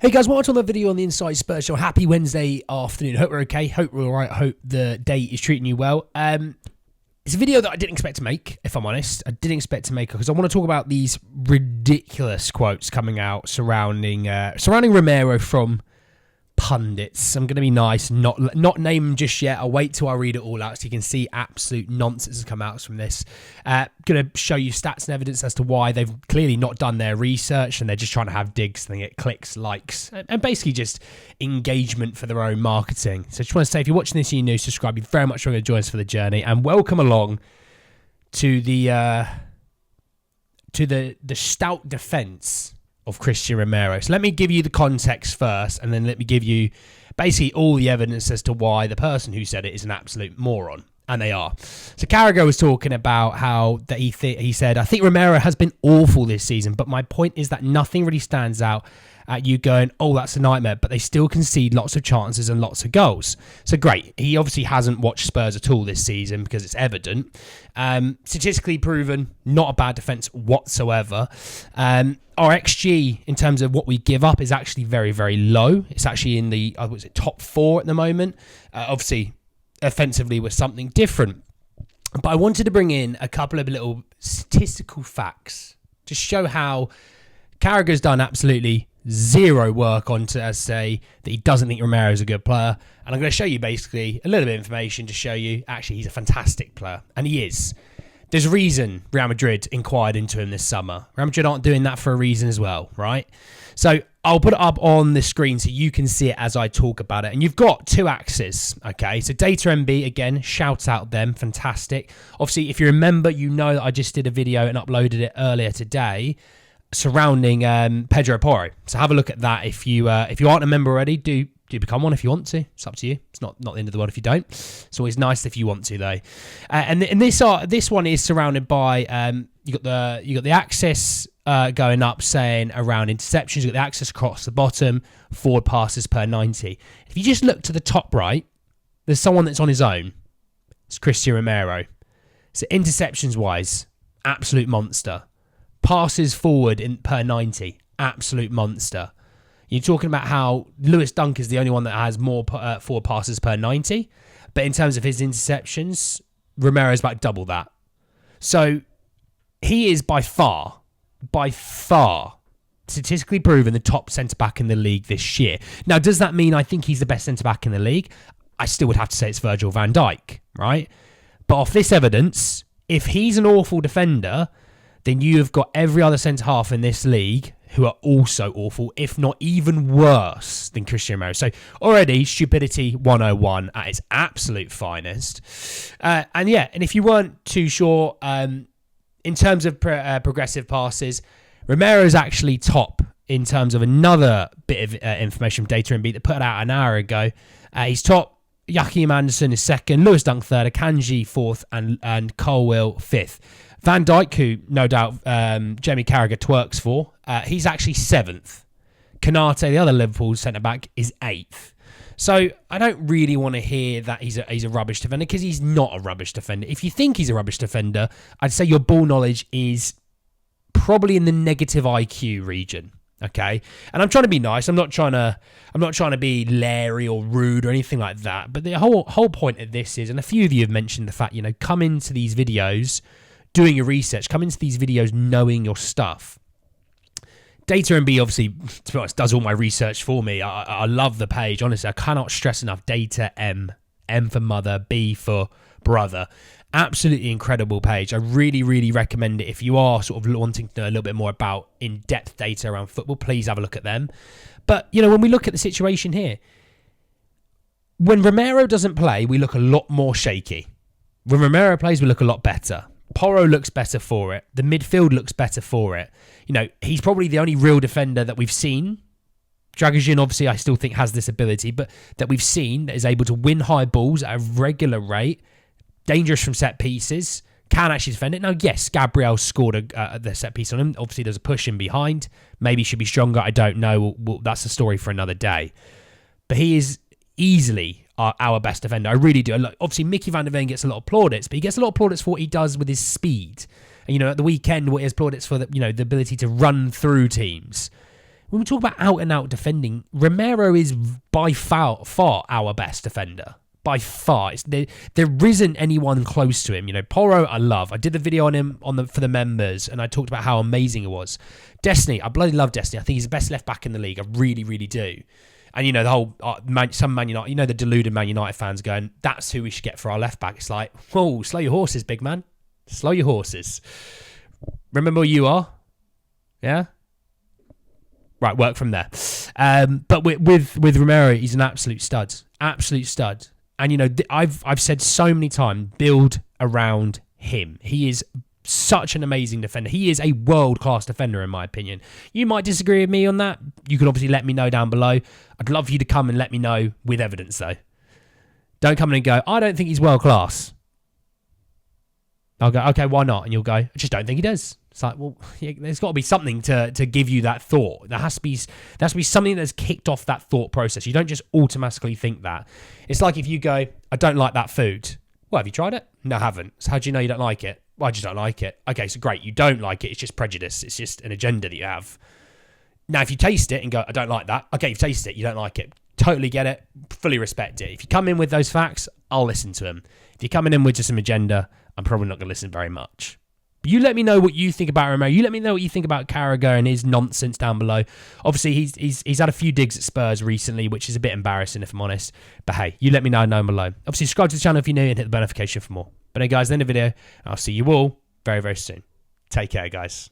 Hey guys, welcome to another video on the Inside Spurs Show. Happy Wednesday afternoon. Hope we're okay. Hope we're alright. Hope the day is treating you well. It's a video that I didn't expect to make, if I'm honest. I didn't expect to make it because I want to talk about these ridiculous quotes coming out surrounding Romero from pundits. I'm going to be nice, not name them just yet. I'll wait till I read it all out so you can see absolute nonsense has come out from this. Going to show you stats and evidence as to why they've clearly not done their research and they're just trying to have digs and they get clicks, likes, and basically just engagement for their own marketing. So I just want to say, if you're watching this and you're new, subscribe. You're very much going to join us for the journey and welcome along to the stout defence of Cristian Romero. So let me give you the context first, and then let me give you basically all the evidence as to why the person who said it is an absolute moron. And they are. So Carragher was talking about how that he said, I think Romero has been awful this season, but my point is that nothing really stands out at you going, oh, that's a nightmare, but they still concede lots of chances and lots of goals. So great. He obviously hasn't watched Spurs at all this season because it's evident. Statistically proven, not a bad defence whatsoever. Our XG in terms of what we give up is actually very, very low. It's actually in the top 4 at the moment. Obviously, offensively was something different. But I wanted to bring in a couple of little statistical facts to show how Carragher's done absolutely zero work on to say that he doesn't think Romero is a good player. And I'm going to show you basically a little bit of information to show you actually he's a fantastic player. And he is. There's a reason Real Madrid inquired into him this summer. Real Madrid aren't doing that for a reason as well, right? So I'll put it up on the screen so you can see it as I talk about it. And you've got 2 axes, okay? So Data MB, again, shout out them, fantastic. Obviously, if you remember, you know that I just did a video and uploaded it earlier today surrounding Pedro Porro. So have a look at that. If you aren't a member already, do become one if you want to. It's up to you. It's not the end of the world if you don't. It's always nice if you want to, though. And this one is surrounded by you got the access going up, saying around interceptions. You got the access across the bottom, forward passes per 90. If you just look to the top right, there's someone that's on his own. It's Cristian Romero. So interceptions wise, absolute monster. Passes forward per 90, absolute monster. You're talking about how Lewis Dunk is the only one that has more forward passes per 90. But in terms of his interceptions, Romero's about double that. So he is by far, statistically proven the top centre-back in the league this year. Now, does that mean I think he's the best centre-back in the league? I still would have to say it's Virgil van Dijk, right? But off this evidence, if he's an awful defender, then you have got every other centre-half in this league who are also awful, if not even worse than Cristian Romero. So already, stupidity 101 at its absolute finest. And if you weren't too sure, in terms of progressive passes, Romero's actually top in terms of another bit of information from Data MB that put it out an hour ago. He's top. Heung-Min Anderson is second. Lewis Dunk third. Akanji fourth. And Colwill fifth. Van Dijk, who no doubt Jamie Carragher twerks for, he's actually 7th. Kanate, the other Liverpool centre-back, is 8th. So I don't really want to hear that he's a rubbish defender because he's not a rubbish defender. If you think he's a rubbish defender, I'd say your ball knowledge is probably in the negative IQ region. Okay, and I'm trying to be nice. I'm not trying to be leery or rude or anything like that. But the whole point of this is, and a few of you have mentioned the fact, come into these videos doing your research, come into these videos knowing your stuff. Data MB, obviously, to be honest, does all my research for me. I love the page. Honestly, I cannot stress enough. Data M for mother, B for brother. Absolutely incredible page. I really, really recommend it. If you are sort of wanting to know a little bit more about in-depth data around football, please have a look at them. But, when we look at the situation here, when Romero doesn't play, we look a lot more shaky. When Romero plays, we look a lot better. Porro looks better for it. The midfield looks better for it. He's probably the only real defender that we've seen. Carragher, obviously, I still think has this ability, but that we've seen that is able to win high balls at a regular rate, dangerous from set pieces, can actually defend it. Now, yes, Gabriel scored the set piece on him. Obviously, there's a push in behind. Maybe he should be stronger. I don't know. That's a story for another day. But he is easily our best defender. I really do. Look, obviously, Mickey van der Ven gets a lot of plaudits, but he gets a lot of plaudits for what he does with his speed. And, at the weekend, what he has plaudits for, the ability to run through teams. when we talk about out-and-out defending, Romero is by far our best defender. By far. There isn't anyone close to him. You know, Porro, I love. I did a video on him for the members, and I talked about how amazing it was. Destiny, I bloody love Destiny. I think he's the best left back in the league. I really, really do. And, you know, the whole, some Man United, you know, the deluded Man United fans going, that's who we should get for our left back. It's like, whoa, slow your horses, big man. Slow your horses. Remember where you are? Yeah? Right, work from there. But with Romero, he's an absolute stud. Absolute stud. And, you know, I've said so many times, build around him. He is such an amazing defender. He is a world-class defender, in my opinion. You might disagree with me on that. You can obviously let me know down below. I'd love for you to come and let me know with evidence, though. Don't come in and go, I don't think he's world-class. I'll go, okay, why not? And you'll go, I just don't think he does. It's like, well, yeah, there's got to be something to give you that thought. There has to be something that's kicked off that thought process. You don't just automatically think that. It's like if you go, I don't like that food. Well, have you tried it? No, I haven't. So how do you know you don't like it? Well, I just don't like it. Okay, so great. You don't like it. It's just prejudice. It's just an agenda that you have. Now, if you taste it and go, I don't like that. Okay, you've tasted it. You don't like it. Totally get it. Fully respect it. If you come in with those facts, I'll listen to them. If you're coming in with just some agenda, I'm probably not going to listen very much. But you let me know what you think about Romero. You let me know what you think about Carragher and his nonsense down below. Obviously, he's had a few digs at Spurs recently, which is a bit embarrassing, if I'm honest. But hey, you let me know down below. Obviously, subscribe to the channel if you're new and hit the notification for more. But hey, guys, end of the video. I'll see you all very, very soon. Take care, guys.